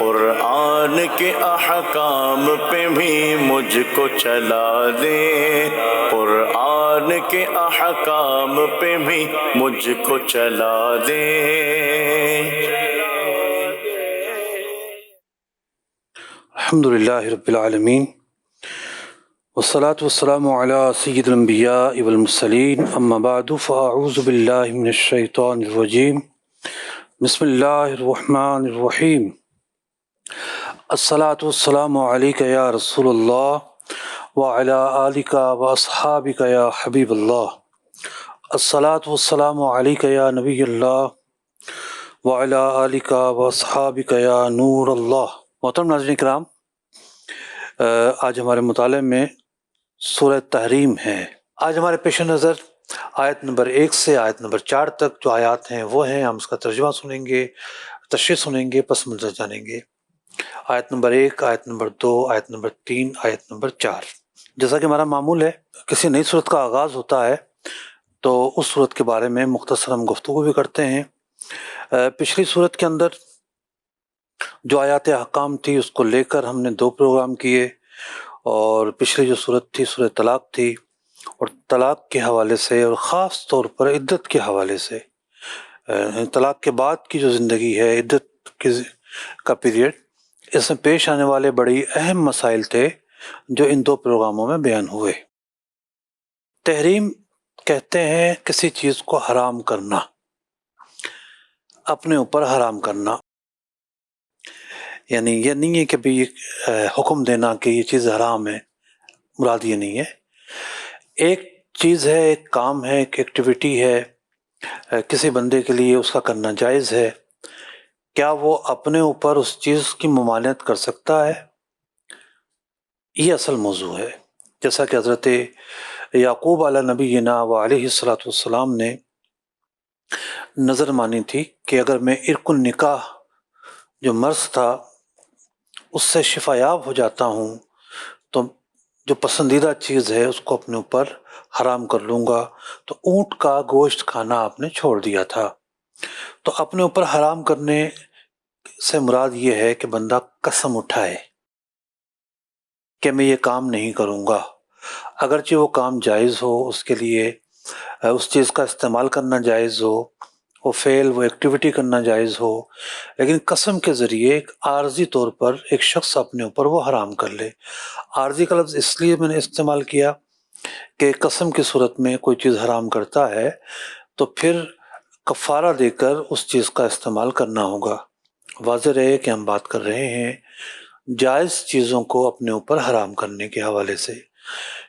قرآن کے احکام پہ بھی مجھ کو چلا دے، قرآن کے احکام پہ بھی مجھ کو چلا دے۔ الحمدللہ رب العالمین، والصلاة والسلام علی سید الانبیاء والمرسلین، اما بعد فاعوذ باللہ من الشیطان الرجیم، بسم اللہ الرحمن الرحیم۔ الصلاة والسلام علیک یا رسول اللہ وعلی آلک واصحابک یا حبیب اللہ۔ الصلاة والسلام علیک یا نبی اللہ وعلی آلک واصحابک یا نور اللہ۔ محترم ناظرین کرام، آج ہمارے مطالعے میں سورہ تحریم ہے۔ آج ہمارے پیش نظر آیت نمبر 1 سے آیت نمبر 4 تک جو آیات ہیں وہ ہیں، ہم اس کا ترجمہ سنیں گے، تشریح سنیں گے، پس منظر جانیں گے۔ آیت نمبر 1، آیت نمبر 2، آیت نمبر 3، آیت نمبر 4۔ جیسا کہ ہمارا معمول ہے، کسی نئی صورت کا آغاز ہوتا ہے تو اس صورت کے بارے میں مختصر ہم گفتگو بھی کرتے ہیں۔ پچھلی صورت کے اندر جو آیات احکام تھی اس کو لے کر ہم نے 2 پروگرام کیے، اور پچھلی جو صورت تھی سورہ طلاق تھی، اور طلاق کے حوالے سے اور خاص طور پر عدت کے حوالے سے، طلاق کے بعد کی جو زندگی ہے، عدت کا پیریڈ، اس میں پیش آنے والے بڑی اہم مسائل تھے جو ان 2 پروگراموں میں بیان ہوئے۔ تحریم کہتے ہیں کسی چیز کو حرام کرنا، اپنے اوپر حرام کرنا، یعنی یہ نہیں ہے کہ بھی حکم دینا کہ یہ چیز حرام ہے، مراد یہ نہیں ہے۔ ایک چیز ہے، ایک کام ہے، ایک ایکٹیویٹی ہے، کسی بندے کے لیے اس کا کرنا جائز ہے، کیا وہ اپنے اوپر اس چیز کی ممانعت کر سکتا ہے؟ یہ اصل موضوع ہے۔ جیسا کہ حضرت یعقوب علیہ نبینا و علیہ السلام نے نظر مانی تھی کہ اگر میں عرق النکاح جو مرض تھا اس سے شفا یاب ہو جاتا ہوں تو جو پسندیدہ چیز ہے اس کو اپنے اوپر حرام کر لوں گا، تو اونٹ کا گوشت کھانا آپ نے چھوڑ دیا تھا۔ تو اپنے اوپر حرام کرنے سے مراد یہ ہے کہ بندہ قسم اٹھائے کہ میں یہ کام نہیں کروں گا، اگرچہ وہ کام جائز ہو، اس کے لیے اس چیز کا استعمال کرنا جائز ہو، وہ فعل، وہ ایکٹیویٹی کرنا جائز ہو، لیکن قسم کے ذریعے ایک عارضی طور پر ایک شخص اپنے اوپر وہ حرام کر لے۔ عارضی کا لفظ اس لیے میں نے استعمال کیا کہ قسم کی صورت میں کوئی چیز حرام کرتا ہے تو پھر کفارہ دے کر اس چیز کا استعمال کرنا ہوگا۔ واضح رہے کہ ہم بات کر رہے ہیں جائز چیزوں کو اپنے اوپر حرام کرنے کے حوالے سے۔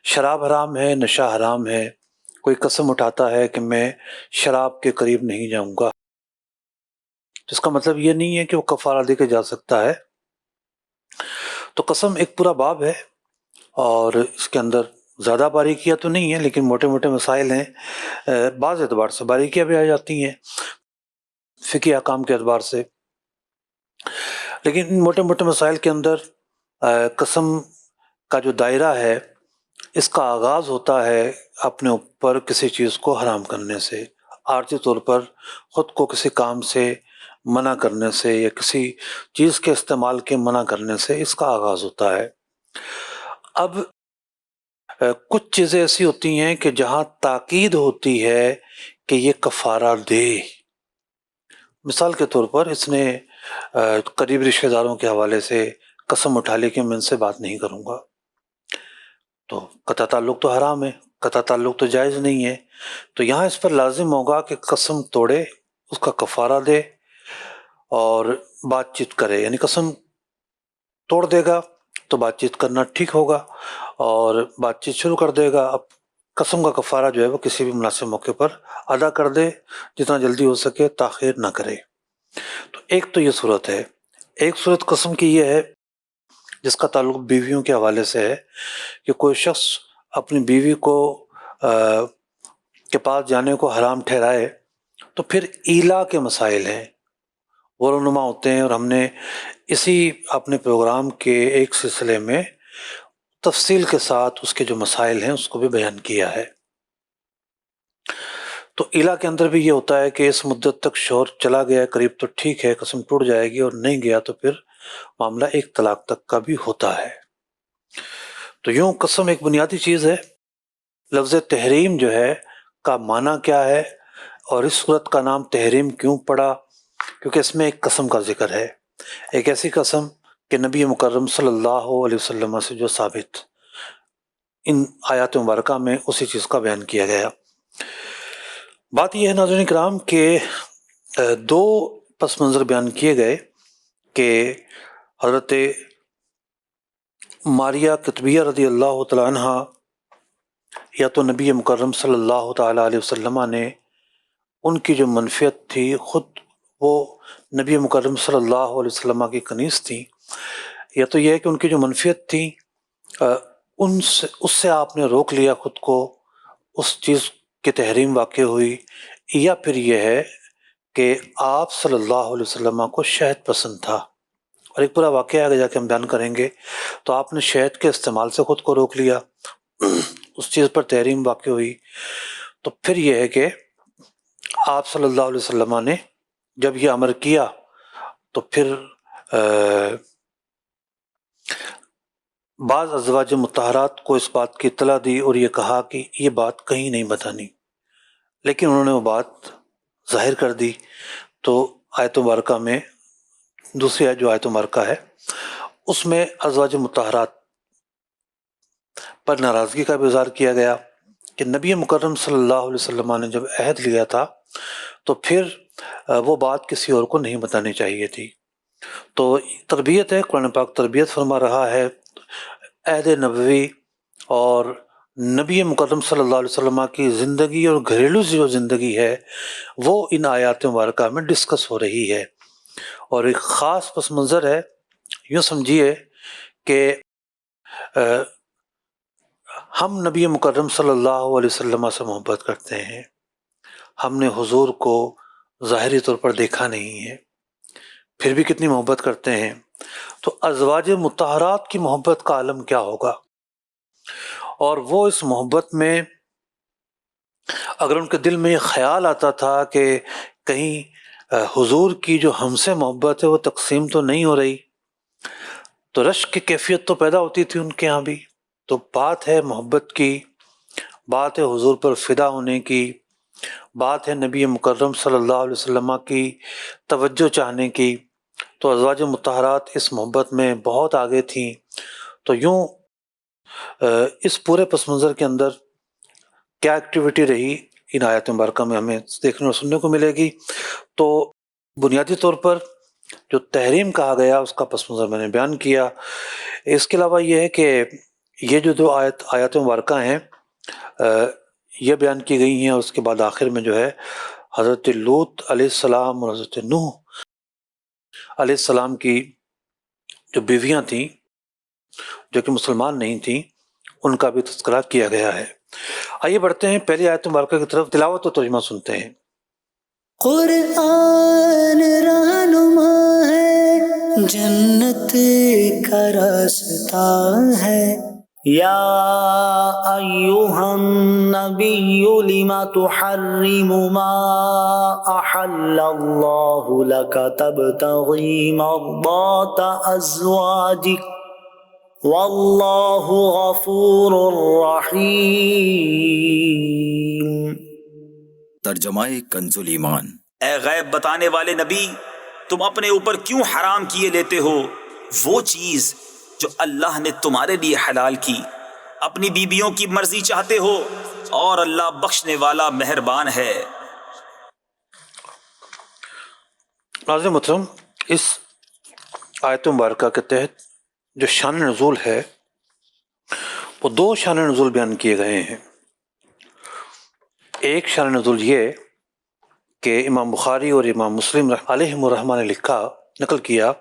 شراب حرام ہے، نشہ حرام ہے، کوئی قسم اٹھاتا ہے کہ میں شراب کے قریب نہیں جاؤں گا، اس کا مطلب یہ نہیں ہے کہ وہ کفارہ دے کے جا سکتا ہے۔ تو قسم ایک پورا باب ہے، اور اس کے اندر زیادہ باریکیاں تو نہیں ہیں، لیکن موٹے موٹے مسائل ہیں، بعض اعتبار سے باریکیاں بھی آ جاتی ہیں فقہی احکام کے اعتبار سے، لیکن ان موٹے موٹے مسائل کے اندر قسم کا جو دائرہ ہے اس کا آغاز ہوتا ہے اپنے اوپر کسی چیز کو حرام کرنے سے، عارضی طور پر خود کو کسی کام سے منع کرنے سے یا کسی چیز کے استعمال کے منع کرنے سے اس کا آغاز ہوتا ہے۔ اب کچھ چیزیں ایسی ہوتی ہیں کہ جہاں تاکید ہوتی ہے کہ یہ کفارہ دے۔ مثال کے طور پر اس نے قریب رشتہ داروں کے حوالے سے قسم اٹھا لی کہ میں ان سے بات نہیں کروں گا، تو قطع تعلق تو حرام ہے، قطع تعلق تو جائز نہیں ہے، تو یہاں اس پر لازم ہوگا کہ قسم توڑے، اس کا کفارہ دے اور بات چیت کرے، یعنی قسم توڑ دے گا تو بات چیت کرنا ٹھیک ہوگا، اور بات چیت شروع کر دے گا۔ اب قسم کا کفارہ جو ہے وہ کسی بھی مناسب موقع پر ادا کر دے، جتنا جلدی ہو سکے تاخیر نہ کرے۔ تو ایک تو یہ صورت ہے۔ ایک صورت قسم کی یہ ہے جس کا تعلق بیویوں کے حوالے سے ہے کہ کوئی شخص اپنی بیوی کو کے پاس جانے کو حرام ٹھہرائے، تو پھر ایلا کے مسائل ہیں، وہ رونما ہوتے ہیں، اور ہم نے اسی اپنے پروگرام کے ایک سلسلے میں تفصیل کے ساتھ اس کے جو مسائل ہیں اس کو بھی بیان کیا ہے۔ تو ایلا کے اندر بھی یہ ہوتا ہے کہ اس مدت تک شوہر چلا گیا قریب تو ٹھیک ہے، قسم ٹوٹ جائے گی، اور نہیں گیا تو پھر معاملہ ایک طلاق تک کا بھی ہوتا ہے۔ تو یوں قسم ایک بنیادی چیز ہے۔ لفظ تحریم جو ہے کا معنی کیا ہے اور اس صورت کا نام تحریم کیوں پڑا؟ کیونکہ اس میں ایک قسم کا ذکر ہے، ایک ایسی قسم کہ نبی مکرم صلی اللہ علیہ وسلم سے جو ثابت ان آیات مبارکہ میں اسی چیز کا بیان کیا گیا۔ بات یہ ہے ناظرین کرام کہ دو پس منظر بیان کیے گئے کہ حضرت ماریہ قطبیہ رضی اللہ تعالیٰ عنہ یا تو نبی مکرم صلی اللہ تعالیٰ علیہ وسلم نے ان کی جو منفیت تھی خود وہ نبی مکرم صلی اللہ علیہ وسلم کی کنیز تھی، یا تو یہ ہے کہ ان کی جو منفیت تھی اس سے آپ نے روک لیا خود کو، اس چیز کی تحریم واقع ہوئی، یا پھر یہ ہے کہ آپ صلی اللہ علیہ وسلم کو شہد پسند تھا، اور ایک پورا واقعہ آگے جا کے ہم بیان کریں گے، تو آپ نے شہد کے استعمال سے خود کو روک لیا، اس چیز پر تحریم واقع ہوئی۔ تو پھر یہ ہے کہ آپ صلی اللہ علیہ وسلم نے جب یہ امر کیا تو پھر بعض ازواج مطہرات کو اس بات کی اطلاع دی اور یہ کہا کہ یہ بات کہیں نہیں بتانی، لیکن انہوں نے وہ بات ظاہر کر دی۔ تو آیت مبارکہ میں دوسری آیت جو آیت مبارکہ ہے اس میں ازواج مطہرات پر ناراضگی کا بھی اظہار کیا گیا کہ نبی مکرم صلی اللہ علیہ وسلم نے جب عہد لیا تھا تو پھر وہ بات کسی اور کو نہیں بتانی چاہیے تھی۔ تو تربیت ہے، قرآن پاک تربیت فرما رہا ہے، عہد نبوی اور نبی مکرم صلی اللہ علیہ وسلم کی زندگی اور گھریلو جو زندگی ہے وہ ان آیات مبارکہ میں ڈسکس ہو رہی ہے، اور ایک خاص پس منظر ہے۔ یوں سمجھیے کہ ہم نبی مکرم صلی اللہ علیہ وسلم سے محبت کرتے ہیں، ہم نے حضور کو ظاہری طور پر دیکھا نہیں ہے، پھر بھی کتنی محبت کرتے ہیں، تو ازواج مطہرات کی محبت کا عالم کیا ہوگا؟ اور وہ اس محبت میں اگر ان کے دل میں یہ خیال آتا تھا کہ کہیں حضور کی جو ہم سے محبت ہے وہ تقسیم تو نہیں ہو رہی، تو رشک کی کیفیت تو پیدا ہوتی تھی ان کے ہاں بھی۔ تو بات ہے محبت کی، بات ہے حضور پر فدا ہونے کی، بات ہے نبی مکرم صلی اللہ علیہ وسلم کی توجہ چاہنے کی، تو ازواج مطہرات اس محبت میں بہت آگے تھیں۔ تو یوں اس پورے پس منظر کے اندر کیا ایکٹیویٹی رہی ان آیات مبارکہ میں ہمیں دیکھنے اور سننے کو ملے گی۔ تو بنیادی طور پر جو تحریم کہا گیا اس کا پس منظر میں نے بیان کیا۔ اس کے علاوہ یہ ہے کہ یہ جو دو آیات مبارکہ ہیں یہ بیان کی گئی ہیں، اور اس کے بعد آخر میں جو ہے حضرت لوط علیہ السلام اور حضرت نوح علیہ السلام کی جو بیویاں تھیں جو کہ مسلمان نہیں تھیں ان کا بھی تذکرہ کیا گیا ہے۔ آئیے بڑھتے ہیں پہلی آیت مبارکہ کی طرف، تلاوت و ترجمہ سنتے ہیں۔ قرآن رہنما ہے، جنت کا راستہ ہے۔ یا ایہا النبی لم تحرم ما احل اللہ لک تبتغی مرضات ازواجک واللہ غفور رحیم۔ ترجمہ کنز ایمان۔ اے غیب بتانے والے نبی، تم اپنے اوپر کیوں حرام کیے لیتے ہو وہ چیز جو اللہ نے تمہارے لیے حلال کی؟ اپنی بیویوں کی مرضی چاہتے ہو، اور اللہ بخشنے والا مہربان ہے۔ ناظرین محترم، اس آیت مبارکہ کے تحت جو شان نزول ہے وہ دو شان نزول بیان کیے گئے ہیں۔ ایک شان نزول یہ کہ امام بخاری اور امام مسلم علیہم الرحمہ نے نقل کیا،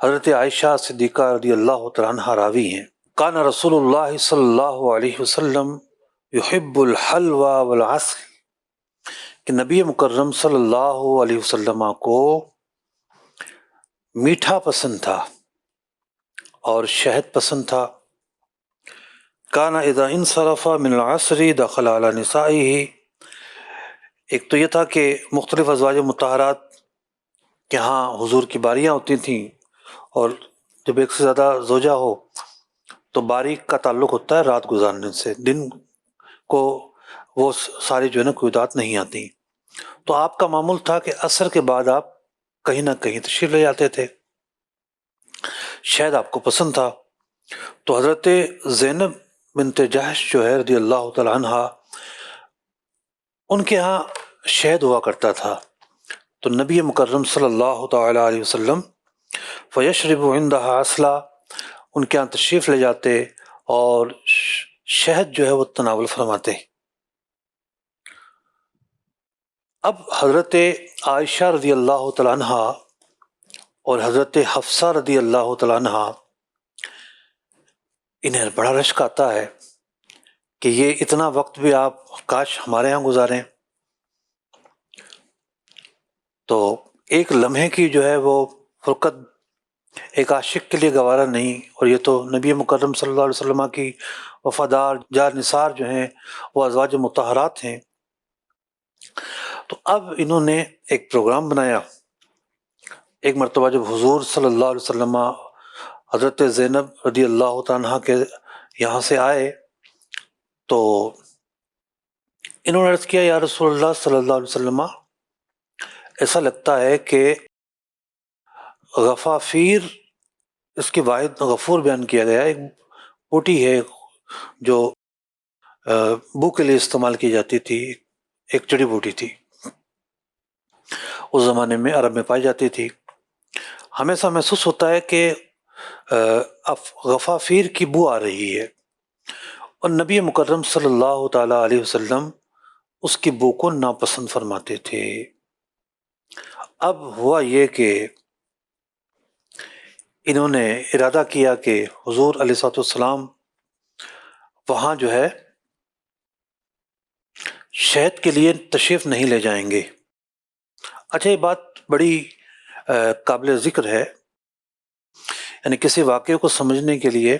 حضرت عائشہ صدیقہ رضی اللہ تعالیٰ عنہ راوی ہیں، کان رسول اللہ صلی اللہ علیہ وسلم یحب الحلوى والعسل، کہ نبی مکرم صلی اللہ علیہ وسلم کو میٹھا پسند تھا اور شہد پسند تھا۔ کان اذا انصرف من العصر دخل علی نسائه، ایک تو یہ تھا کہ مختلف ازواج مطہرات کے ہاں حضور کی باریاں ہوتی تھیں، اور جب ایک سے زیادہ زوجہ ہو تو باریک کا تعلق ہوتا ہے رات گزارنے سے، دن کو وہ ساری جو ہے نا قیودات نہیں آتی. تو آپ کا معمول تھا کہ عصر کے بعد آپ کہیں نہ کہیں تشریف لے جاتے تھے، شاید آپ کو پسند تھا. تو حضرت زینب بنت جحش جو ہے رضی اللہ تعالی عنہ، ان کے ہاں شہد ہوا کرتا تھا. تو نبی مکرم صلی اللہ تعالی علیہ وسلم فیشرب عندها عسلا، ان کے ہاں تشریف لے جاتے اور شہد جو ہے وہ تناول فرماتے. اب حضرت عائشہ رضی اللہ تعالیٰ عنہ اور حضرت حفصہ رضی اللہ تعالیٰ عنہ، انہیں بڑا رشک آتا ہے کہ یہ اتنا وقت بھی آپ کاش ہمارے ہاں گزاریں. تو ایک لمحے کی جو ہے وہ فرقت ایک عاشق کے لیے گوارا نہیں، اور یہ تو نبی مکرم صلی اللہ علیہ وسلم کی وفادار جار نثار جو ہیں وہ ازواج مطہرات ہیں. تو اب انہوں نے ایک پروگرام بنایا. ایک مرتبہ جب حضور صلی اللہ علیہ وسلم حضرت زینب رضی اللہ عنہا کے یہاں سے آئے تو انہوں نے عرض کیا، یا رسول اللہ صلی اللہ علیہ وسلم، ایسا لگتا ہے کہ غفافیر، اس کی واحد غفور بیان کیا گیا، ایک بوٹی ہے جو بو کے لیے استعمال کی جاتی تھی، ایک جڑی بوٹی تھی، اس زمانے میں عرب میں پائی جاتی تھی. ہمیشہ محسوس ہوتا ہے کہ غفافیر کی بو آ رہی ہے، اور نبی مکرم صلی اللہ تعالی علیہ وسلم اس کی بو کو ناپسند فرماتے تھے. اب ہوا یہ کہ انہوں نے ارادہ کیا کہ حضور علیہ الصلوۃ والسلام وہاں جو ہے شہد کے لیے تشریف نہیں لے جائیں گے. اچھا، یہ بات بڑی قابل ذکر ہے، یعنی کسی واقعے کو سمجھنے کے لیے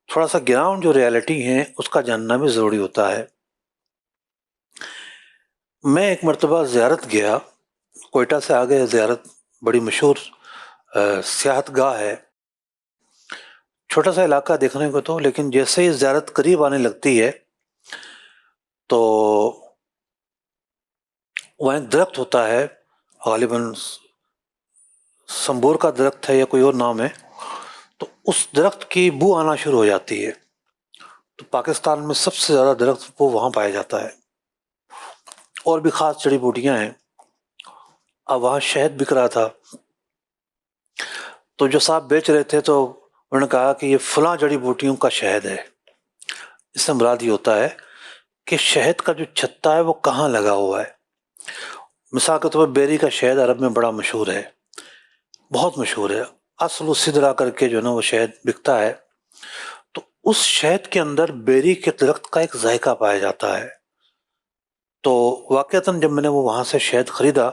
تھوڑا سا گراؤنڈ جو ریالٹی ہے اس کا جاننا بھی ضروری ہوتا ہے. میں ایک مرتبہ زیارت گیا، کوئٹہ سے آگے زیارت بڑی مشہور سیاحت گاہ ہے، چھوٹا سا علاقہ دیکھنے کو تو، لیکن جیسے ہی زیارت قریب آنے لگتی ہے تو وہاں ایک درخت ہوتا ہے، غالباً سمبور کا درخت ہے یا کوئی اور نام ہے، تو اس درخت کی بو آنا شروع ہو جاتی ہے. تو پاکستان میں سب سے زیادہ درخت وہ وہاں پایا جاتا ہے، اور بھی خاص جڑی بوٹیاں ہیں. اب وہاں شہد بک رہا تھا، تو جو صاحب بیچ رہے تھے تو انہوں نے کہا کہ یہ فلاں جڑی بوٹیوں کا شہد ہے. اس سے مراد یہ ہوتا ہے کہ شہد کا جو چھتا ہے وہ کہاں لگا ہوا ہے. مثال کے طور پر بیری کا شہد عرب میں بڑا مشہور ہے، بہت مشہور ہے، اصل و سدرا کر کے جو ہے نا وہ شہد بکتا ہے. تو اس شہد کے اندر بیری کے درخت کا ایک ذائقہ پایا جاتا ہے. تو واقعتاً جب میں نے وہ وہاں سے شہد خریدا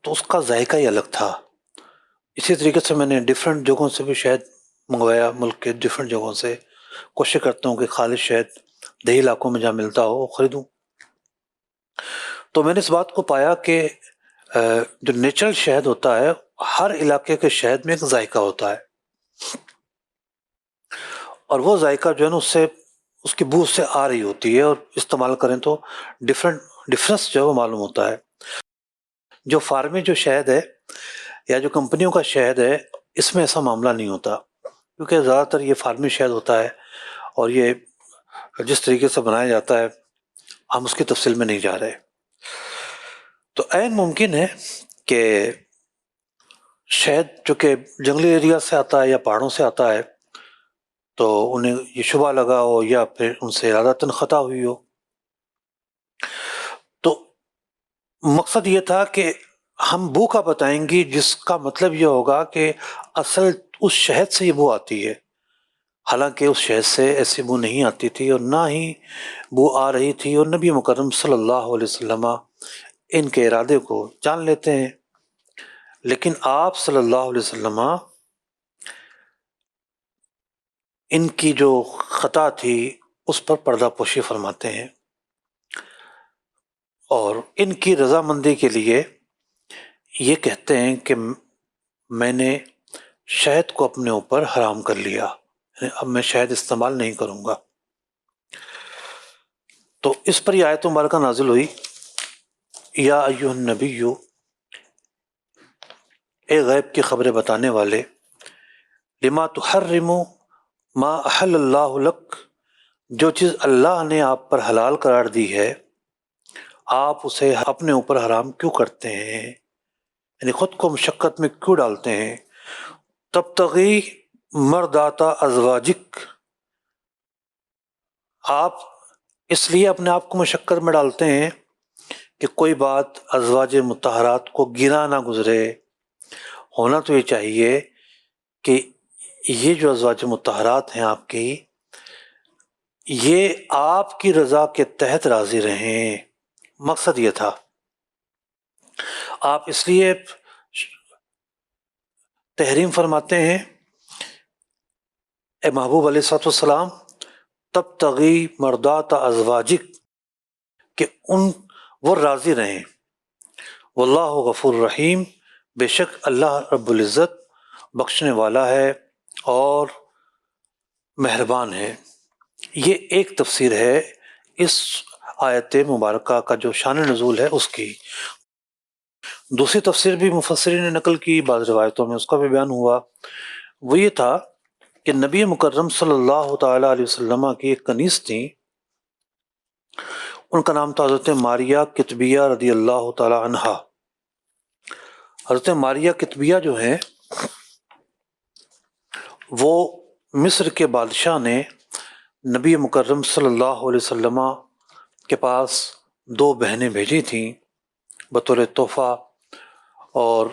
تو اس کا ذائقہ ہی الگ تھا. اسی طریقے سے میں نے ڈیفرنٹ جگہوں سے بھی شہد منگوایا، ملک کے ڈیفرنٹ جگہوں سے. کوشش کرتا ہوں کہ خالص شہد دیہی علاقوں میں جہاں ملتا ہو وہ خریدوں. تو میں نے اس بات کو پایا کہ جو نیچرل شہد ہوتا ہے، ہر علاقے کے شہد میں ایک ذائقہ ہوتا ہے، اور وہ ذائقہ جو ہے نا اس کی بو سے آ رہی ہوتی ہے، اور استعمال کریں تو ڈفرنس جو ہے وہ معلوم ہوتا ہے. جو فارمی جو شہد ہے یا جو کمپنیوں کا شہد ہے، اس میں ایسا معاملہ نہیں ہوتا، کیونکہ زیادہ تر یہ فارمی شہد ہوتا ہے، اور یہ جس طریقے سے بنایا جاتا ہے ہم اس کی تفصیل میں نہیں جا رہے. تو عین ممکن ہے کہ شہد چونکہ جنگلی ایریا سے آتا ہے یا پہاڑوں سے آتا ہے تو انہیں یہ شبہ لگا ہو یا پھر ان سے ارادتاً خطا ہوئی ہو. تو مقصد یہ تھا کہ ہم بو کا بتائیں گی، جس کا مطلب یہ ہوگا کہ اصل اس شہد سے یہ بو آتی ہے، حالانکہ اس شہد سے ایسی بو نہیں آتی تھی اور نہ ہی بو آ رہی تھی. اور نبی مکرم صلی اللہ علیہ وسلم ان کے ارادے کو جان لیتے ہیں، لیکن آپ صلی اللہ علیہ وسلم ان کی جو خطا تھی اس پر پردہ پوشی فرماتے ہیں، اور ان کی رضامندی کے لیے یہ کہتے ہیں کہ میں نے شہد کو اپنے اوپر حرام کر لیا، یعنی اب میں شہد استعمال نہیں کروں گا۔ تو اس پر یہ آیت مبارکہ نازل ہوئی، یا ایھا النبی، اے غیب کی خبریں بتانے والے، لما تحرم ما احل اللہ لک، جو چیز اللہ نے آپ پر حلال قرار دی ہے آپ اسے اپنے اوپر حرام کیوں کرتے ہیں، یعنی خود کو مشقت میں کیوں ڈالتے ہیں؟ تبتغی مرضات ازواجک، آپ اس لیے اپنے آپ کو مشقت میں ڈالتے ہیں کہ کوئی بات ازواج مطہرات کو گرا نہ گزرے۔ ہونا تو یہ چاہیے کہ یہ جو ازواج مطہرات ہیں آپ کی، یہ آپ کی رضا کے تحت راضی رہیں، مقصد یہ تھا۔ آپ اس لیے تحریم فرماتے ہیں اے محبوب علیہ الصلوۃ والسلام، تبتغی مرضات ازواجک، کہ وہ راضی رہیں۔ واللہ غفور رحیم، بے شک اللہ رب العزت بخشنے والا ہے اور مہربان ہے۔ یہ ایک تفسیر ہے اس آیت مبارکہ کا جو شان نزول ہے اس کی۔ دوسری تفسیر بھی مفسرین نے نقل کی، بعض روایتوں میں اس کا بھی بیان ہوا، وہ یہ تھا کہ نبی مکرم صلی اللہ تعالیٰ علیہ وسلم کی ایک کنیز تھیں، ان کا نام تھا حضرت ماریہ کتبیہ رضی اللہ تعالیٰ عنہا۔ حضرت ماریہ کتبیہ جو ہیں وہ مصر کے بادشاہ نے نبی مکرم صلی اللہ علیہ وسلم کے پاس 2 بہنیں بھیجی تھیں بطور تحفہ، اور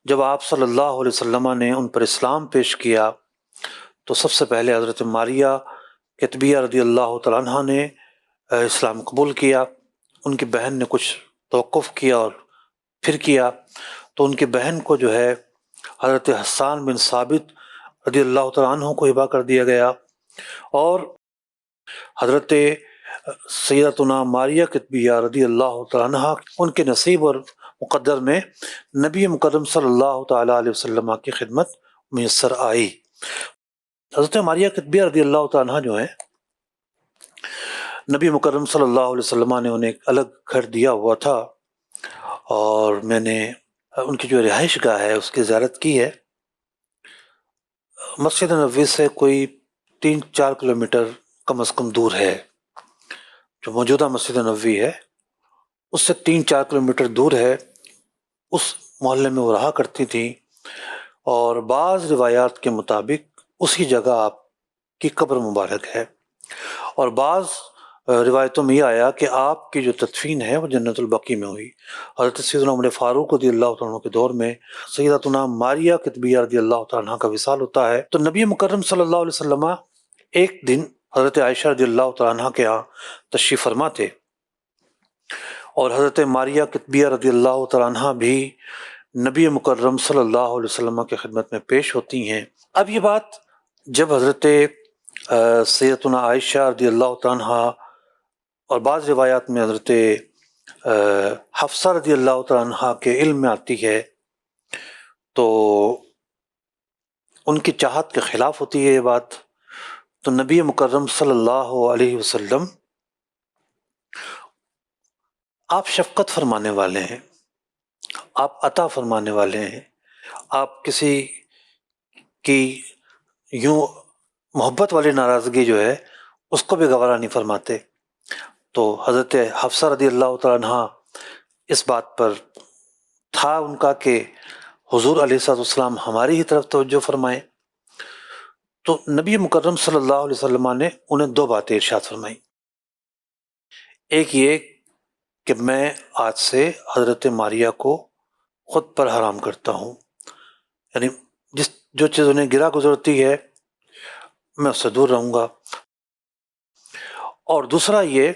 جب آپ صلی اللہ علیہ وسلم نے ان پر اسلام پیش کیا تو سب سے پہلے حضرت ماریہ کتبیہ رضی اللہ تعالیٰ عنہ نے اسلام قبول کیا۔ ان کی بہن نے کچھ توقف کیا اور پھر کیا، تو ان کی بہن کو جو ہے حضرت حسان بن ثابت رضی اللہ تعالیٰ عنہ کو ہبہ کر دیا گیا، اور حضرت سیدتنا ماریہ کتبیہ رضی اللہ تعالیٰ عنہ ان کے نصیب اور مقدر میں نبی مکرم صلی اللہ تعالیٰ علیہ وسلم کی خدمت میسر آئی۔ حضرت ماریہ کتبیہ رضی اللہ تعالیٰ عنہ جو ہیں، نبی مکرم صلی اللہ علیہ وسلم نے انہیں ایک الگ گھر دیا ہوا تھا، اور میں نے ان کی جو رہائش گاہ ہے اس کی زیارت کی ہے۔ مسجد نبوی سے کوئی 3-4 کلومیٹر کم از کم دور ہے، جو موجودہ مسجد نبوی ہے اس سے 3-4 کلومیٹر دور ہے۔ اس محلے میں وہ رہا کرتی تھیں، اور بعض روایات کے مطابق اسی جگہ آپ کی قبر مبارک ہے، اور بعض روایتوں میں یہ آیا کہ آپ کی جو تدفین ہے وہ جنت البقیع میں ہوئی۔ حضرت سیدنا عمر فاروق رضی اللہ تعالیٰ عنہ کے دور میں سیدتنا ماریہ کتبیہ رضی اللہ تعالیٰ عنہ کا وصال ہوتا ہے، تو نبی مکرم صلی اللہ علیہ وسلم ایک دن حضرت عائشہ رضی اللہ تعالیٰ عنہ کے ہاں تشریف فرما تھے، اور حضرت ماریہ کتبیہ رضی اللہ تعالیٰ عنہ بھی نبی مکرم صلی اللہ علیہ وسلم کی خدمت میں پیش ہوتی ہیں۔ اب یہ بات جب حضرت سیدتنا عائشہ رضی اللہ تعالیٰ عنہ اور بعض روایات میں حضرت حفصہ رضی اللہ تعالیٰ عنہ کے علم میں آتی ہے تو ان کی چاہت کے خلاف ہوتی ہے یہ بات، تو نبی مکرم صلی اللہ علیہ وسلم آپ شفقت فرمانے والے ہیں، آپ عطا فرمانے والے ہیں، آپ کسی کی یوں محبت والی ناراضگی جو ہے اس کو بھی گوارا نہیں فرماتے۔ تو حضرت حفصہ رضی اللہ تعالیٰ عنہ اس بات پر تھا ان کا کہ حضور علیہ السلام ہماری ہی طرف توجہ فرمائیں، تو نبی مکرم صلی اللہ علیہ وسلم نے انہیں 2 باتیں ارشاد فرمائیں۔ ایک یہ کہ میں آج سے حضرت ماریہ کو خود پر حرام کرتا ہوں، یعنی جو چیز انہیں گرا گزرتی ہے میں اس سے دور رہوں گا۔ اور دوسرا یہ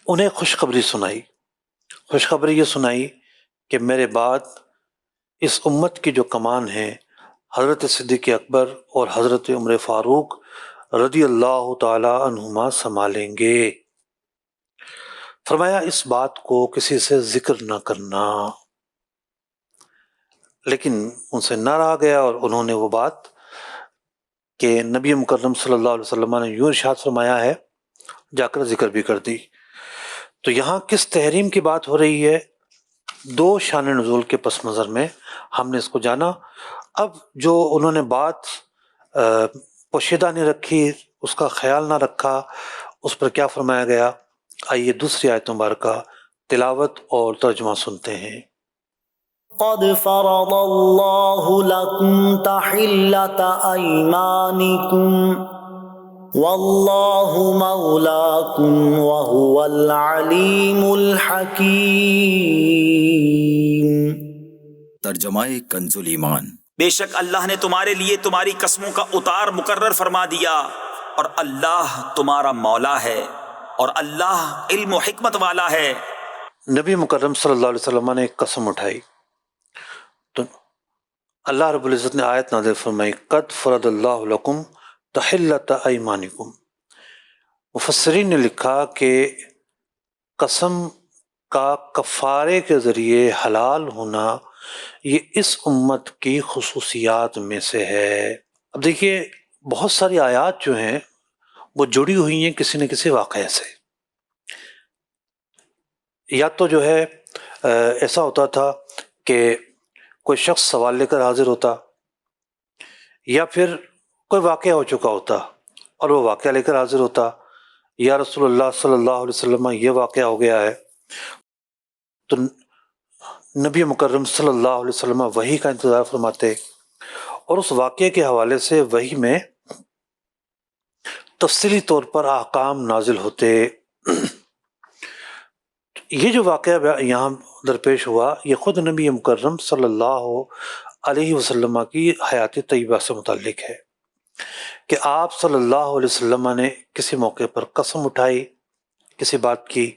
انہیں خوشخبری سنائی، خوشخبری یہ سنائی کہ میرے بعد اس امت کی جو کمان ہے حضرت صدیق اکبر اور حضرت عمر فاروق رضی اللہ تعالی عنہما سنبھالیں گے۔ فرمایا اس بات کو کسی سے ذکر نہ کرنا، لیکن ان سے نہ رہا گیا اور انہوں نے وہ بات کہ نبی مکرم صلی اللہ علیہ وسلم نے یوں ارشاد فرمایا ہے جا کر ذکر بھی کر دی۔ تو یہاں کس تحریم کی بات ہو رہی ہے؟ دو شان نزول کے پس منظر میں ہم نے اس کو جانا۔ اب جو انہوں نے بات پوشیدہ نہیں رکھی، اس کا خیال نہ رکھا، اس پر کیا فرمایا گیا؟ آئیے دوسری آیت مبارکہ تلاوت اور ترجمہ سنتے ہیں۔ قد فرض اللہ لکم تحلۃ ایمانکم واللہ مولاکم وہو العلیم الحکیم۔ ترجمہ کنز ایمان۔ بے شک اللہ نے تمہارے لیے تمہاری قسموں کا اتار مقرر فرما دیا، اور اللہ تمہارا مولا ہے، اور اللہ علم و حکمت والا ہے۔ نبی مکرم صلی اللہ علیہ وسلم نے ایک قسم اٹھائی تو اللہ رب العزت نے آیت نازل فرمائی قد فرض اللہ لکم تحلۃ ایمانکم۔ مفسرین نے لکھا کہ قسم کا کفارے کے ذریعے حلال ہونا یہ اس امت کی خصوصیات میں سے ہے۔ اب دیکھیے بہت ساری آیات جو ہیں وہ جڑی ہوئی ہیں کسی نہ کسی واقعے سے۔ یا تو جو ہے ایسا ہوتا تھا کہ کوئی شخص سوال لے کر حاضر ہوتا، یا پھر کوئی واقعہ ہو چکا ہوتا اور وہ واقعہ لے کر حاضر ہوتا، یا رسول اللہ صلی اللہ علیہ وسلم یہ واقعہ ہو گیا ہے، تو نبی مکرم صلی اللہ علیہ وسلم وحی کا انتظار فرماتے اور اس واقعے کے حوالے سے وحی میں تفصیلی طور پر احکام نازل ہوتے۔ یہ جو واقعہ یہاں درپیش ہوا یہ خود نبی مکرم صلی اللہ علیہ وسلم کی حیات طیبہ سے متعلق ہے کہ آپ صلی اللہ علیہ وسلم نے کسی موقع پر قسم اٹھائی کسی بات کی،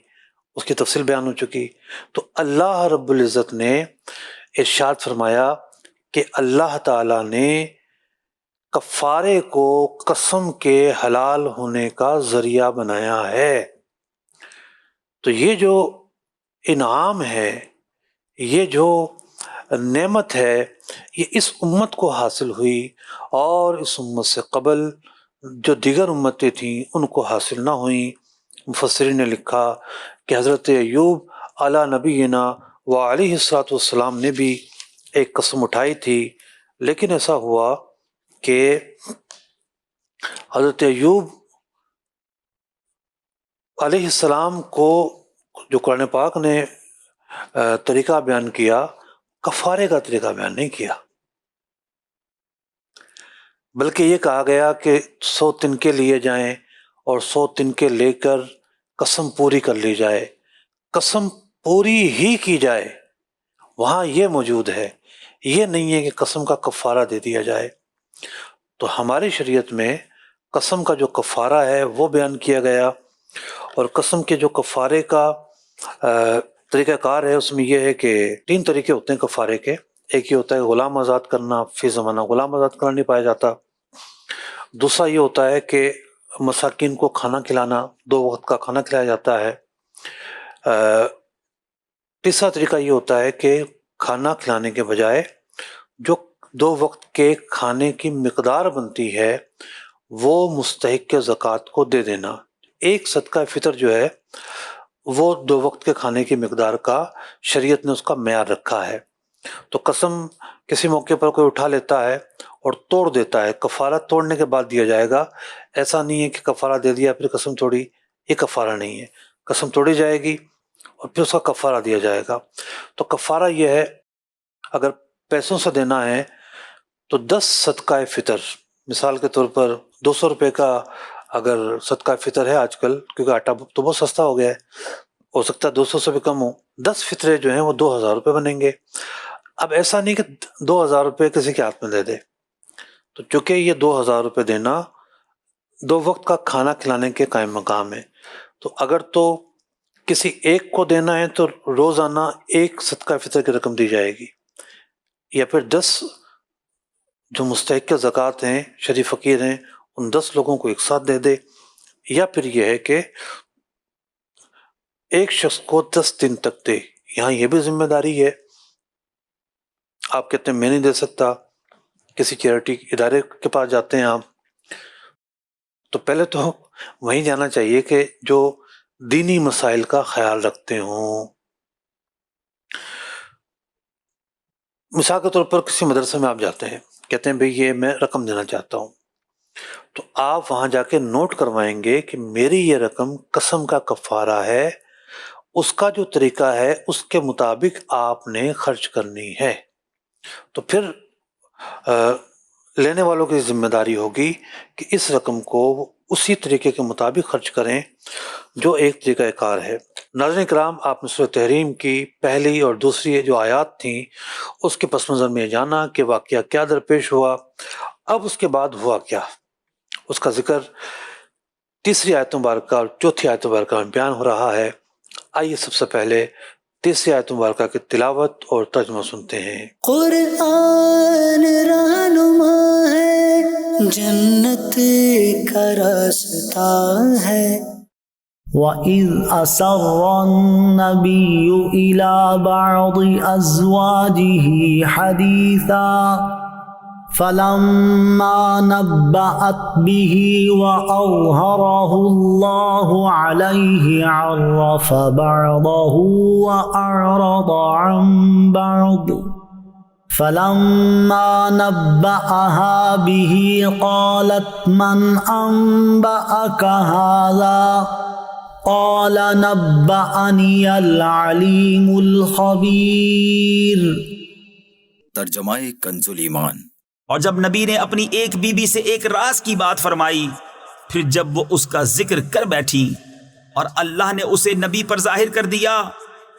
اس کی تفصیل بیان ہو چکی، تو اللہ رب العزت نے ارشاد فرمایا کہ اللہ تعالیٰ نے کفارے کو قسم کے حلال ہونے کا ذریعہ بنایا ہے۔ تو یہ جو انعام ہے، یہ جو نعمت ہے، یہ اس امت کو حاصل ہوئی، اور اس امت سے قبل جو دیگر امتیں تھیں ان کو حاصل نہ ہوئیں۔ مفسرین نے لکھا کہ حضرت ایوب علی نبینا و علیہ الصلوۃ والسلام نے بھی ایک قسم اٹھائی تھی، لیکن ایسا ہوا کہ حضرت ایوب علیہ السلام کو جو قرآن پاک نے طریقہ بیان کیا، کفارے کا طریقہ بیان نہیں کیا، بلکہ یہ کہا گیا کہ 100 تنکے لیے جائیں اور 100 تنکے لے کر قسم پوری کر لی جائے، قسم پوری ہی کی جائے۔ وہاں یہ موجود ہے، یہ نہیں ہے کہ قسم کا کفارہ دے دیا جائے۔ تو ہماری شریعت میں قسم کا جو کفارہ ہے وہ بیان کیا گیا، اور قسم کے جو کفارے کا طریقہ کار ہے اس میں یہ ہے کہ 3 طریقے ہوتے ہیں کفارے کے۔ ایک یہ ہوتا ہے غلام آزاد کرنا، فی زمانہ غلام آزاد کرنا نہیں پایا جاتا۔ دوسرا یہ ہوتا ہے کہ مساکین کو کھانا کھلانا، 2 وقت کا کھانا کھلایا جاتا ہے۔ تیسرا طریقہ یہ ہوتا ہے کہ کھانا کھلانے کے بجائے جو 2 وقت کے کھانے کی مقدار بنتی ہے وہ مستحق کے زکوٰۃ کو دے دینا۔ ایک صدقہ فطر جو ہے وہ 2 وقت کے کھانے کی مقدار کا شریعت نے اس کا معیار رکھا ہے۔ تو قسم کسی موقع پر کوئی اٹھا لیتا ہے اور توڑ دیتا ہے، کفارہ توڑنے کے بعد دیا جائے گا۔ ایسا نہیں ہے کہ کفارہ دے دیا پھر قسم توڑی، یہ کفارہ نہیں ہے۔ قسم توڑی جائے گی اور پھر اس کا کفارہ دیا جائے گا۔ تو کفارہ یہ ہے، اگر پیسوں سے دینا ہے تو 10 صدقہ فطر، مثال کے طور پر 200 روپے کا اگر صدقہ فطر ہے آج کل، کیونکہ آٹا تو بہت سستا ہو گیا ہے، ہو سکتا ہے 200 سے بھی کم ہو، 10 فطرے جو ہیں وہ 2000 روپے بنیں گے۔ اب ایسا نہیں کہ 2000 روپے کسی کے ہاتھ میں دے دے، تو چونکہ یہ 2000 روپے دینا 2 وقت کا کھانا کھلانے کے قائم مقام ہے، تو اگر تو کسی ایک کو دینا ہے تو روزانہ 1 صدقہ فطر کی رقم دی جائے گی، یا پھر 10 جو مستحق زکوٰۃ ہیں، شریف فقیر ہیں، ان 10 لوگوں کو ایک ساتھ دے دے، یا پھر یہ ہے کہ ایک شخص کو 10 دن تک دے۔ یہاں یہ بھی ذمہ داری ہے آپ کہتے ہیں میں نہیں دے سکتا، کسی چیریٹی ادارے کے پاس جاتے ہیں آپ، تو پہلے تو وہیں جانا چاہیے کہ جو دینی مسائل کا خیال رکھتے ہوں. مثال کے طور پر کسی مدرسے میں آپ جاتے ہیں، کہتے ہیں بھئی یہ میں رقم دینا چاہتا ہوں، تو آپ وہاں جا کے نوٹ کروائیں گے کہ میری یہ رقم قسم کا کفارہ ہے، اس کا جو طریقہ ہے اس کے مطابق آپ نے خرچ کرنی ہے. تو پھر لینے والوں کی ذمہ داری ہوگی کہ اس رقم کو اسی طریقے کے مطابق خرچ کریں جو ایک طریقہ کار ہے. ناظرین کرام، آپ نے سورۃ تحریم کی پہلی اور دوسری جو آیات تھیں اس کے پس منظر میں یہ جانا کہ واقعہ کیا درپیش ہوا. اب اس کے بعد ہوا کیا، اس کا ذکر تیسری آیت مبارکہ اور چوتھی آیت مبارکہ میں بیان ہو رہا ہے. آئیے سب سے پہلے تیسری آیت مبارکہ کی تلاوت اور ترجمہ سنتے ہیں. قرآن رہنما ہے، جنت کا راستہ ہے. وَإِذْ أَسَرَّ النَّبِيُّ إِلَى بَعْضِ أَزْوَاجِهِ حَدِيثًا فَلَمَّا نَبَّأَتْ بِهِ وَأَظْهَرَهُ اللَّهُ عَلَيْهِ عَرَّفَ بَعْضَهُ وَأَعْرَضَ عَنْ بَعْضٍ فَلَمَّا نَبَّأَهَا بِهِ قَالَتْ مَنْ أَنْبَأَكَ هَذَا قَالَ نَبَّأَنِيَ الْعَلِيمُ الْخَبِيرُ. ترجمہ کنز ایمان. اور جب نبی نے اپنی ایک بیوی سے ایک راز کی بات فرمائی، پھر جب وہ اس کا ذکر کر بیٹھی اور اللہ نے اسے نبی پر ظاہر کر دیا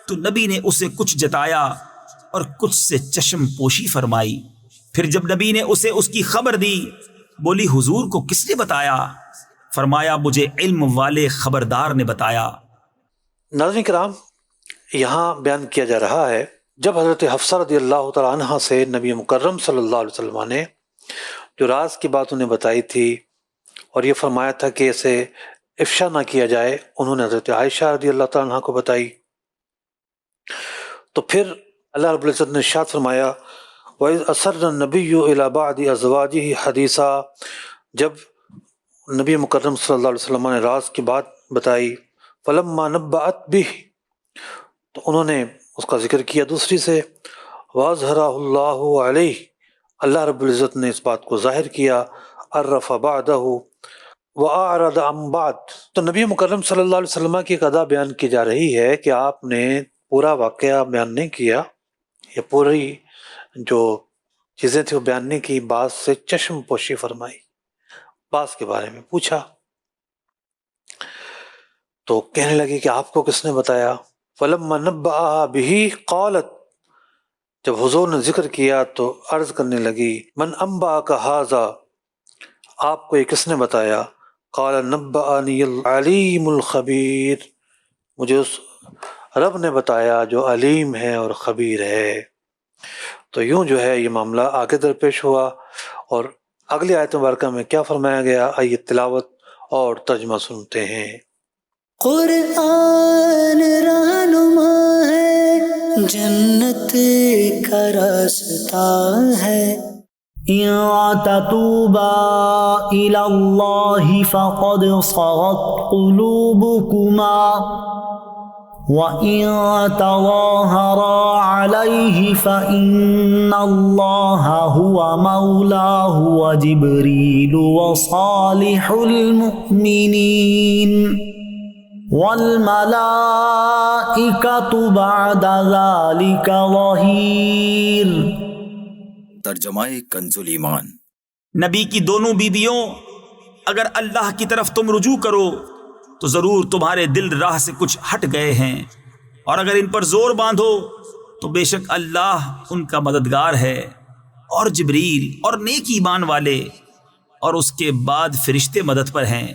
تو نبی نے اسے کچھ جتایا اور کچھ سے چشم پوشی فرمائی. پھر جب نبی نے اسے اس کی خبر دی، بولی حضور کو کس نے بتایا؟ فرمایا مجھے علم والے خبردار نے بتایا. ناظرین کرام، یہاں بیان کیا جا رہا ہے جب حضرت حفصہ رضی اللہ تعالیٰ عنہ سے نبی مکرم صلی اللہ علیہ وسلم نے جو راز کی بات انہیں بتائی تھی اور یہ فرمایا تھا کہ اسے افشا نہ کیا جائے، انہوں نے حضرت عائشہ رضی اللہ تعالیٰ عنہ کو بتائی. تو پھر اللہ رب العزت نے ارشاد فرمایا وَإِذْ أَسَرَّ النَّبِيُّ إِلَى بَعْضِ أَزْوَاجِهِ حَدِيثًا، جب نبی مکرم صلی اللہ علیہ وسلم نے راز کی بات بتائی، فَلَمَّا نَبَّأَتْ بِهِ، تو انہوں نے اس کا ذکر کیا دوسری سے، وَأَظْهَرَهُ اللَّهُ عَلَيْهِ، اللہ رب العزت نے اس بات کو ظاہر کیا، عَرَّفَ بَعْدَهُ وَأَعْرَضَ عَنْ بَعْدٍ. تو نبی مکرم صلی اللہ علیہ وسلم کی ایک ادا بیان کی جا رہی ہے کہ آپ نے پورا واقعہ بیان نہیں کیا، یا پوری جو چیزیں تھیں وہ بیان نہیں کی، بعض سے چشم پوشی فرمائی، بعض کے بارے میں پوچھا. تو کہنے لگی کہ آپ کو کس نے بتایا؟ فَلَمَّا نَبَّأَهَا بِهِ قَالَتْ، جب حضور نے ذکر کیا تو عرض کرنے لگی مَنْ أَنْبَأَكَ هَذَا، آپ کو یہ کس نے بتایا؟ قَالَ نَبَّأَنِيَ الْعَلِيمُ الْخَبِيرُ، مجھے اس رب نے بتایا جو علیم ہے اور خبیر ہے. تو یوں جو ہے یہ معاملہ آگے درپیش ہوا. اور اگلی آیت مبارکہ میں کیا فرمایا گیا، آئیے تلاوت اور ترجمہ سنتے ہیں. قرآن رہنما ہے، جنت کا راستہ ہے. إِن تَتُوبَا إِلَى اللَّهِ فَقَدْ صَغَتْ قُلُوبُكُمَا وَإِن تَظَاهَرَا عَلَيْهِ فَإِنَّ اللَّهَ هُوَ مَوْلَاهُ وَجِبْرِيلُ وَصَالِحُ الْمُؤْمِنِينَ وَالْمَلَائِكَةُ بَعْدَ ذَلِكَ ظَهِيرٌ. ترجمہ کنز ایمان. نبی کی دونوں بیویوں، اگر اللہ کی طرف تم رجوع کرو تو ضرور تمہارے دل راہ سے کچھ ہٹ گئے ہیں، اور اگر ان پر زور باندھو تو بے شک اللہ ان کا مددگار ہے، اور جبریل اور نیک ایمان والے اور اس کے بعد فرشتے مدد پر ہیں.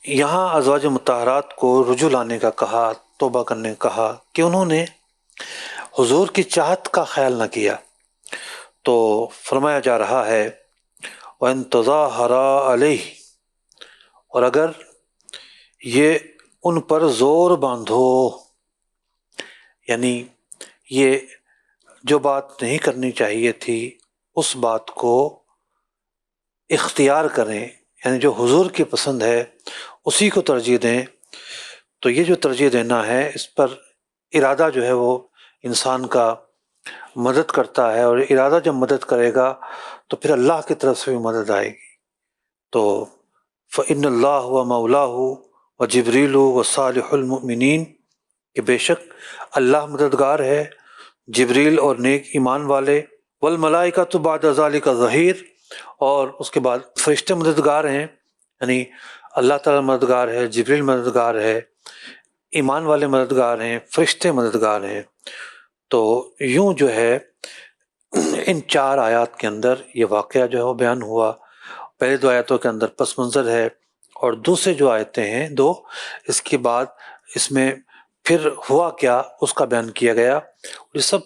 یہاں ازواج مطہرات کو رجوع لانے کا کہا، توبہ کرنے کا کہا کہ انہوں نے حضور کی چاہت کا خیال نہ کیا. تو فرمایا جا رہا ہے وَإِن تَظَاهَرَا عَلَيْهِ، اور اگر یہ ان پر زور باندھو، یعنی یہ جو بات نہیں کرنی چاہیے تھی اس بات کو اختیار کریں، یعنی جو حضور کی پسند ہے اسی کو ترجیح دیں. تو یہ جو ترجیح دینا ہے اس پر ارادہ جو ہے وہ انسان کا مدد کرتا ہے، اور ارادہ جب مدد کرے گا تو پھر اللہ کی طرف سے بھی مدد آئے گی. تو فإن اللہ و مولاہ و جبریل و صالح المؤمنین، کہ بے شک اللہ مددگار ہے، جبریل اور نیک ایمان والے، والملائکۃ بعد ذلک ظہیر، اور اس کے بعد فرشتے مددگار ہیں. یعنی اللہ تعالیٰ مددگار ہے، جبریل مددگار ہے، ایمان والے مددگار ہیں، فرشتے مددگار ہیں. تو یوں جو ہے ان 4 آیات کے اندر یہ واقعہ جو ہے وہ بیان ہوا. پہلے 2 آیتوں کے اندر پس منظر ہے، اور دوسرے جو آیتیں ہیں 2، اس کے بعد اس میں پھر ہوا کیا اس کا بیان کیا گیا. یہ سب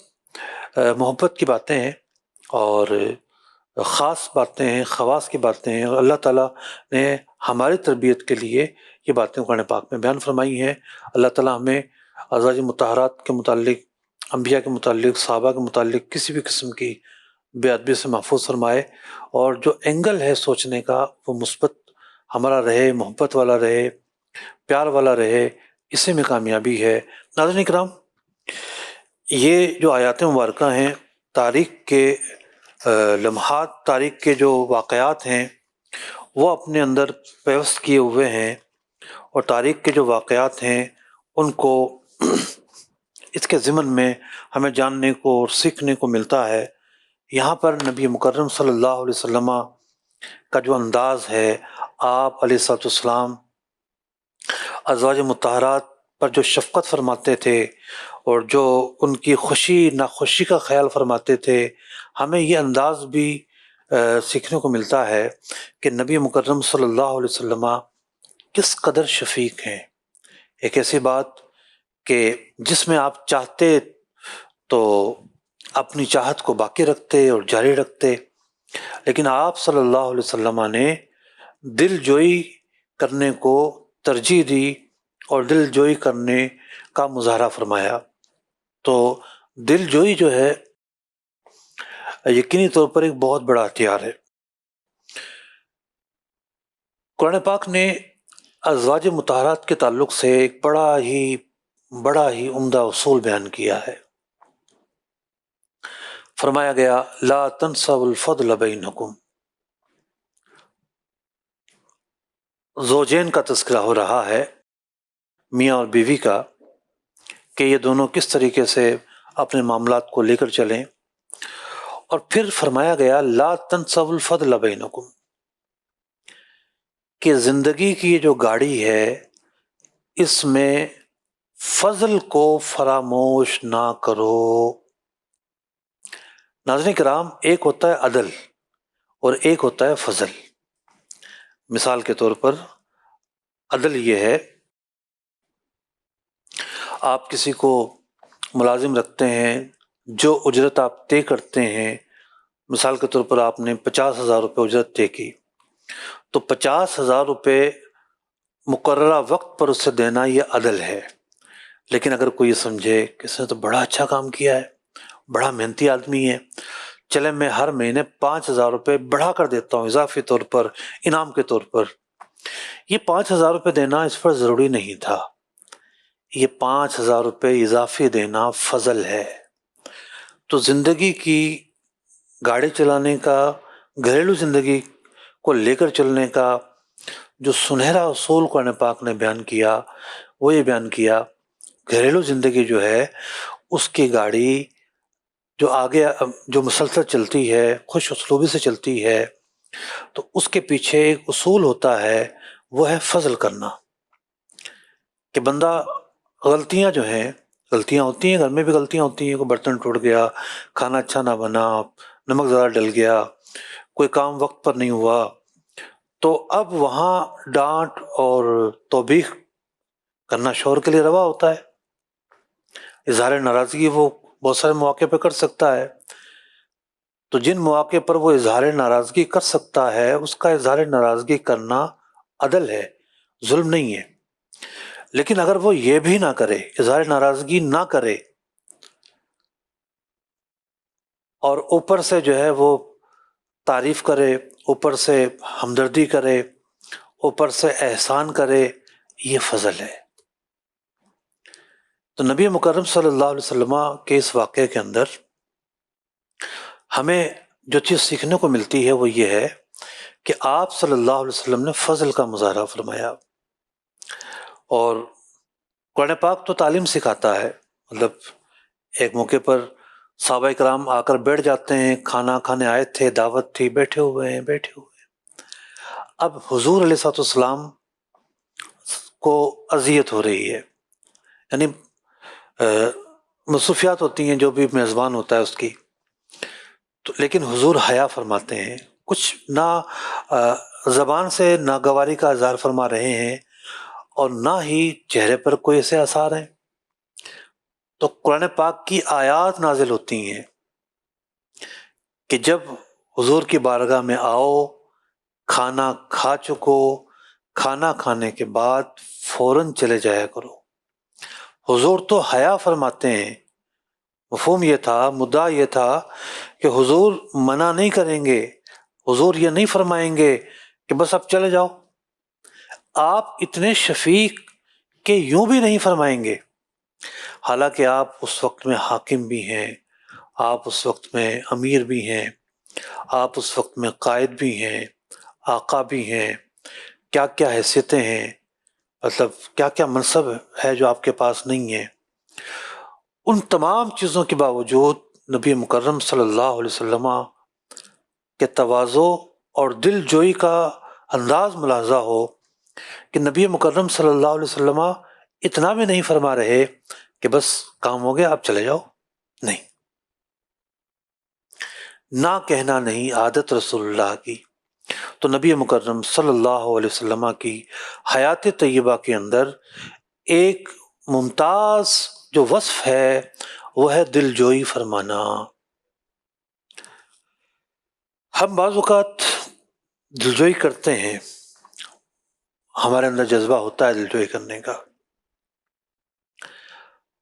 محبت کی باتیں ہیں اور خاص باتیں ہیں، خواص کی باتیں ہیں، اور اللہ تعالیٰ نے ہماری تربیت کے لیے یہ باتیں قرآن پاک میں بیان فرمائی ہیں. اللہ تعالیٰ ہمیں ازواج مطہرات کے متعلق، انبیاء کے متعلق، صحابہ کے متعلق کسی بھی قسم کی بے ادبی سے محفوظ فرمائے، اور جو اینگل ہے سوچنے کا وہ مثبت ہمارا رہے، محبت والا رہے، پیار والا رہے، اسی میں کامیابی ہے. ناظرین کرام، یہ جو آیات مبارکہ ہیں تاریخ کے لمحات، تاریخ کے جو واقعات ہیں وہ اپنے اندر پیوست کیے ہوئے ہیں، اور تاریخ کے جو واقعات ہیں ان کو اس کے ضمن میں ہمیں جاننے کو اور سیکھنے کو ملتا ہے. یہاں پر نبی مکرم صلی اللہ علیہ وسلم کا جو انداز ہے، آپ علیہ الصلوۃ والسلام ازواج مطہرات پر جو شفقت فرماتے تھے اور جو ان کی خوشی ناخوشی کا خیال فرماتے تھے، ہمیں یہ انداز بھی سیکھنے کو ملتا ہے کہ نبی مکرم صلی اللہ علیہ وسلم کس قدر شفیق ہیں. ایک ایسی بات کہ جس میں آپ چاہتے تو اپنی چاہت کو باقی رکھتے اور جاری رکھتے، لیکن آپ صلی اللہ علیہ وسلم نے دل جوئی کرنے کو ترجیح دی اور دل جوئی کرنے کا مظاہرہ فرمایا. تو دل جوئی جو ہے یقینی طور پر ایک بہت بڑا ہتھیار ہے. قرآن پاک نے ازواج مطہرات کے تعلق سے ایک بڑا ہی عمدہ اصول بیان کیا ہے. فرمایا گیا لا تنسوا الفضل بینکم. زوجین کا تذکرہ ہو رہا ہے، میاں اور بیوی کا، کہ یہ دونوں کس طریقے سے اپنے معاملات کو لے کر چلیں. اور پھر فرمایا گیا لا تنسوا الفضل بینکم، کہ زندگی کی یہ جو گاڑی ہے اس میں فضل کو فراموش نہ کرو. ناظرین کرام، ایک ہوتا ہے عدل اور ایک ہوتا ہے فضل. مثال کے طور پر عدل یہ ہے، آپ کسی کو ملازم رکھتے ہیں، جو اجرت آپ طے کرتے ہیں، مثال کے طور پر آپ نے 50,000 روپے اجرت طے کی، تو 50,000 روپے مقررہ وقت پر اسے دینا یہ عدل ہے. لیکن اگر کوئی یہ سمجھے کہ اس نے تو بڑا اچھا کام کیا ہے، بڑا محنتی آدمی ہے، چلے میں ہر مہینے 5,000 روپے بڑھا کر دیتا ہوں اضافی طور پر، انعام کے طور پر، یہ 5,000 روپے دینا اس پر ضروری نہیں تھا. یہ 5,000 روپے اضافی دینا فضل ہے. تو زندگی کی گاڑی چلانے کا، گھریلو زندگی کو لے کر چلنے کا جو سنہرا اصول قرآن پاک نے بیان کیا وہ یہ بیان کیا، گھریلو زندگی جو ہے اس کی گاڑی جو آگے جو مسلسل چلتی ہے، خوش اسلوبی سے چلتی ہے، تو اس کے پیچھے ایک اصول ہوتا ہے، وہ ہے فضل کرنا. کہ بندہ غلطیاں جو ہیں، غلطیاں ہوتی ہیں، گھر میں بھی غلطیاں ہوتی ہیں، کوئی برتن ٹوٹ گیا، کھانا اچھا نہ بنا، نمک زیادہ ڈل گیا، کوئی کام وقت پر نہیں ہوا، تو اب وہاں ڈانٹ اور توبیخ کرنا شوہر کے لیے روا ہوتا ہے. اظہار ناراضگی وہ بہت سارے مواقع پہ کر سکتا ہے. تو جن مواقع پر وہ اظہار ناراضگی کر سکتا ہے اس کا اظہار ناراضگی کرنا عدل ہے، ظلم نہیں ہے. لیکن اگر وہ یہ بھی نہ کرے، اظہار ناراضگی نہ کرے، اور اوپر سے جو ہے وہ تعریف کرے، اوپر سے ہمدردی کرے، اوپر سے احسان کرے، یہ فضل ہے۔ تو نبی مکرم صلی اللہ علیہ وسلم کے اس واقعے کے اندر ہمیں جو چیز سیکھنے کو ملتی ہے وہ یہ ہے کہ آپ صلی اللہ علیہ وسلم نے فضل کا مظاہرہ فرمایا، اور قرآن پاک تو تعلیم سکھاتا ہے۔ مطلب ایک موقع پر صحابہ کرام آ کر بیٹھ جاتے ہیں، کھانا کھانے آئے تھے، دعوت تھی، بیٹھے ہوئے ہیں۔ اب حضور علیہ السلام کو اذیت ہو رہی ہے، یعنی مصروفیات ہوتی ہیں جو بھی میزبان ہوتا ہے اس کی، تو لیکن حضور حیا فرماتے ہیں، کچھ نہ زبان سے ناگواری کا اظہار فرما رہے ہیں اور نہ ہی چہرے پر کوئی ایسے آثار ہیں۔ تو قرآن پاک کی آیات نازل ہوتی ہیں کہ جب حضور کی بارگاہ میں آؤ، کھانا کھا چکو، کھانا کھانے کے بعد فوراً چلے جایا کرو۔ حضور تو حیا فرماتے ہیں، مفہوم یہ تھا، مدعا یہ تھا کہ حضور منع نہیں کریں گے، حضور یہ نہیں فرمائیں گے کہ بس اب چلے جاؤ۔ آپ اتنے شفیق کہ یوں بھی نہیں فرمائیں گے، حالانکہ آپ اس وقت میں حاکم بھی ہیں، آپ اس وقت میں امیر بھی ہیں، آپ اس وقت میں قائد بھی ہیں، آقا بھی ہیں، کیا کیا حیثیتیں ہیں، مطلب کیا کیا منصب ہے جو آپ کے پاس نہیں ہے۔ ان تمام چیزوں کے باوجود نبی مکرم صلی اللہ علیہ وسلم کے تواضع اور دل جوئی کا انداز ملاحظہ ہو کہ نبی مکرم صلی اللہ علیہ وسلم اتنا بھی نہیں فرما رہے کہ بس کام ہو گیا اب چلے جاؤ، نہیں، نہ کہنا نہیں عادت رسول اللہ کی۔ تو نبی مکرم صلی اللہ علیہ وسلم کی حیات طیبہ کے اندر ایک ممتاز جو وصف ہے وہ ہے دل جوئی فرمانا۔ ہم بعض اوقات دل جوئی کرتے ہیں، ہمارے اندر جذبہ ہوتا ہے دل جوئی کرنے کا،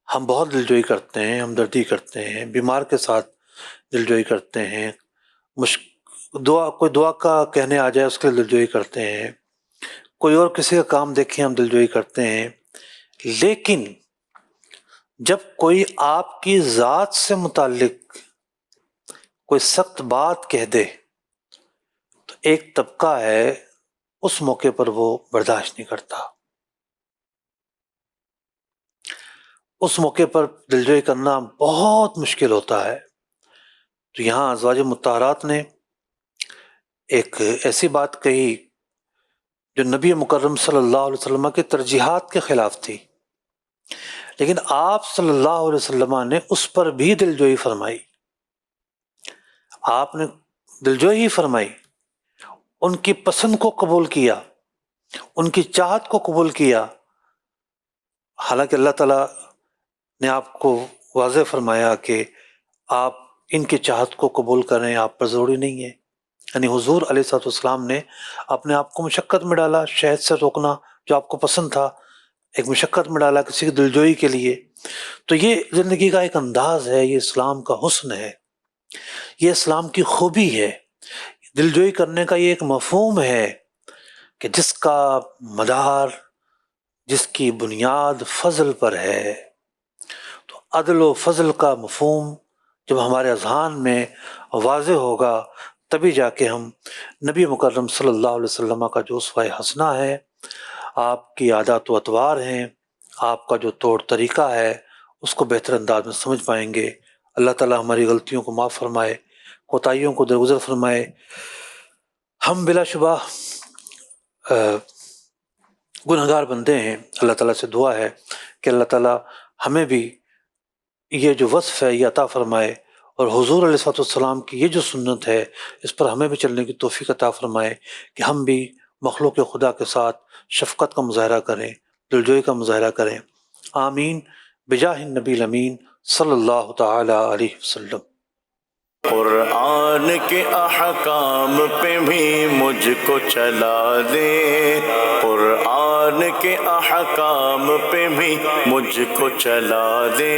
ہم بہت دل جوئی کرتے ہیں، ہمدردی کرتے ہیں، بیمار کے ساتھ دل جوئی کرتے ہیں، کوئی دعا کا کہنے آ جائے اس کے دل جوئی کرتے ہیں، کوئی اور کسی کا کام دیکھیں ہم دل جوئی کرتے ہیں۔ لیکن جب کوئی آپ کی ذات سے متعلق کوئی سخت بات کہہ دے تو ایک طبقہ ہے اس موقع پر وہ برداشت نہیں کرتا، اس موقع پر دلجوئی کرنا بہت مشکل ہوتا ہے۔ تو یہاں ازواج مطہرات نے ایک ایسی بات کہی جو نبی مکرم صلی اللہ علیہ وسلم کی ترجیحات کے خلاف تھی، لیکن آپ صلی اللہ علیہ وسلم نے اس پر بھی دلجوئی فرمائی، آپ نے دلجوئی فرمائی، ان کی پسند کو قبول کیا، ان کی چاہت کو قبول کیا۔ حالانکہ اللہ تعالیٰ نے آپ کو واضح فرمایا کہ آپ ان کی چاہت کو قبول کریں، آپ پر ضروری نہیں ہے۔ یعنی حضور علیہ السلام نے اپنے آپ کو مشقت میں ڈالا، شہد سے روکنا جو آپ کو پسند تھا ایک مشقت میں ڈالا کسی کی دلجوئی کے لیے۔ تو یہ زندگی کا ایک انداز ہے، یہ اسلام کا حسن ہے، یہ اسلام کی خوبی ہے۔ دلجوئی کرنے کا یہ ایک مفہوم ہے کہ جس کا مدار، جس کی بنیاد فضل پر ہے۔ تو عدل و فضل کا مفہوم جب ہمارے اذہان میں واضح ہوگا تبھی جا کے ہم نبی مکرم صلی اللہ علیہ وسلم کا جو اسوہ حسنہ ہے، آپ کی عادات و اطوار ہیں، آپ کا جو طور طریقہ ہے، اس کو بہتر انداز میں سمجھ پائیں گے۔ اللہ تعالیٰ ہماری غلطیوں کو معاف فرمائے، کوتاہیوں کو درگزر فرمائے۔ ہم بلا شبہ گنہگار بندے ہیں، اللہ تعالیٰ سے دعا ہے کہ اللہ تعالیٰ ہمیں بھی یہ جو وصف ہے یہ عطا فرمائے، اور حضور علیہ السلام کی یہ جو سنت ہے اس پر ہمیں بھی چلنے کی توفیق عطا فرمائے کہ ہم بھی مخلوق خدا کے ساتھ شفقت کا مظاہرہ کریں، دلجوئی کا مظاہرہ کریں۔ آمین بجاہ النبی الامین صلی اللہ تعالی علیہ وسلم۔ قرآن کے احکام پہ بھی مجھ کو چلا دے، قرآن کے احکام پہ بھی مجھ کو چلا دے۔